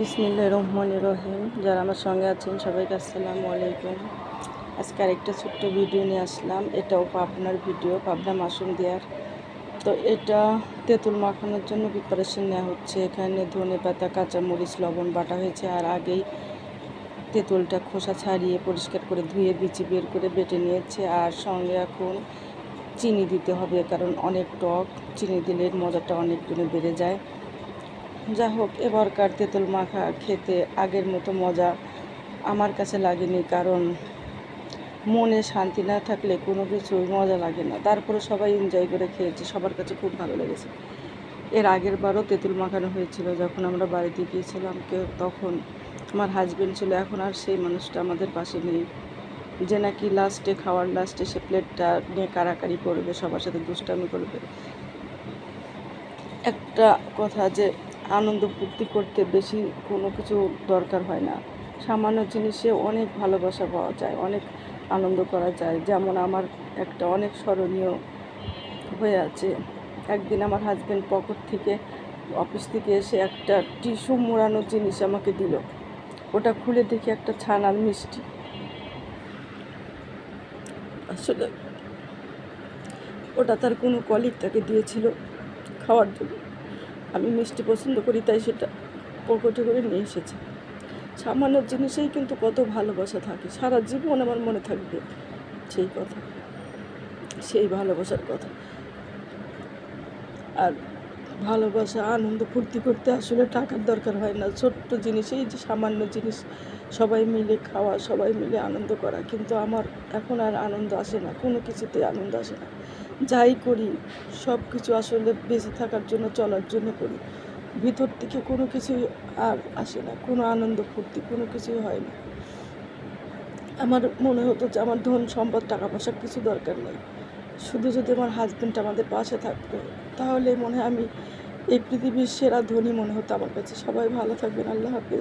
বিসমিল্লাহির রহমানির রহিম। যারা আমার সঙ্গে আছেন সবাইকে আসসালামু আলাইকুম। আজকে আরেকটা ছোট্ট ভিডিও নিয়ে আসলাম। এটাও পাবনার ভিডিও, পাবনা মাশরুম দেওয়ার। তো এটা তেঁতুল মাখানোর জন্য প্রিপারেশন নেওয়া হচ্ছে। এখানে ধনে পাতা, কাঁচামরিচ, লবণ বাটা হয়েছে। আর আগেই তেঁতুলটা খোসা ছাড়িয়ে পরিষ্কার করে ধুয়ে বিচি বের করে বেটে নিয়েছে। আর সঙ্গে এখন চিনি দিতে হবে, কারণ অনেক টক, চিনি দিলে মজাটা অনেক গুণে বেড়ে যায়। যা হোক, এবারকার তেঁতুল মাখা খেতে আগের মতো মজা আমার কাছে লাগেনি, কারণ মনে শান্তি না থাকলে কোনো কিছুই মজা লাগে না। তারপরে সবাই এনজয় করে খেয়েছে, সবার কাছে খুব ভালো লেগেছে। এর আগের বারও তেঁতুল মাখানো হয়েছিল, যখন আমরা বাড়িতে গিয়েছিলাম। তখন আমার হাজব্যান্ড ছিল, এখন আর সেই মানুষটা আমাদের পাশে নেই, যে নাকি খাওয়ার লাস্টে সে প্লেটটা নিয়ে কাড়াকাড়ি করবে, সবার সাথে দুষ্টামি করবে। একটা কথা, যে আনন্দ ফুর্তি করতে বেশি কোনো কিছু দরকার হয় না, সামান্য জিনিসে অনেক ভালোবাসা পাওয়া যায়, অনেক আনন্দ করা যায়। যেমন আমার একটা অনেক স্মরণীয় হয়ে আছে। একদিন আমার হাজব্যান্ড পকেট থেকে, অফিস থেকে এসে একটা টিস্যু মোড়ানো জিনিস আমাকে দিল। ওটা খুলে দেখি একটা ছানার মিষ্টি। আসলে ওটা তার কোনো কলিগ তাকে দিয়েছিল খাওয়ার জন্য। আমি মিষ্টি পছন্দ করি, তাই সেটা পকেটে করে নিয়ে এসেছে। সামান্য জিনিসেই কিন্তু কত ভালোবাসা থাকে, সারা জীবন আমার মনে থাকবে সেই কথা, সেই ভালোবাসার কথা। আর ভালোবাসা, আনন্দ ফুর্তি করতে আসলে টাকার দরকার হয় না। ছোট্ট জিনিসেই যে সামান্য জিনিস, সবাই মিলে খাওয়া, সবাই মিলে আনন্দ করা। কিন্তু আমার এখন আর আনন্দ আসে না, কোনো কিছুতে আনন্দ আসে না। যাই করি সব কিছু আসলে বেঁচে থাকার জন্য, চলার জন্য করি। ভিতর থেকে কোনো কিছুই আর আসে না, কোনো আনন্দ ফুর্তি কোনো কিছুই হয় না। আমার মনে হতো যে আমার ধন সম্পদ, টাকা পয়সার কিছু দরকার নেই, শুধু যদি আমার হাজব্যান্ড আমাদের পাশে থাকতো, তাহলে মনে হয় আমি এই পৃথিবীর সেরা ধনী মনে হতো আমার কাছে। সবাই ভালো থাকবেন, আল্লাহ হাফেজ।